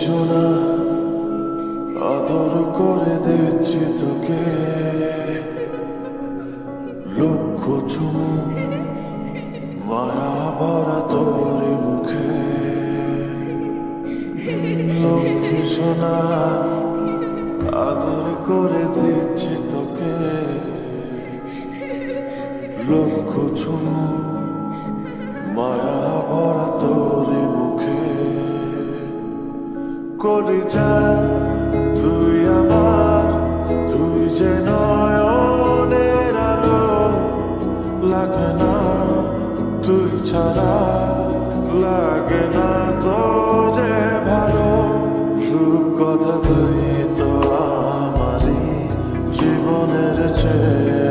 সোনা আদর করে দিচ্ছি তোকে, লক্ষ চুমু মায়া ভরা তোর মুখে। লক্ষ্মী সোনা আদর করে দিচ্ছি তোকে, লক্ষ চুমু মায়া ভরা তোর মুখে। কলিজা তুই আমার, তুই যে নয়নের আলো, লাগে না তুই ছাড়া, লাগে না তো যে ভালো। রূপ কথা তুই তো আমারই জীবনের চেয়ে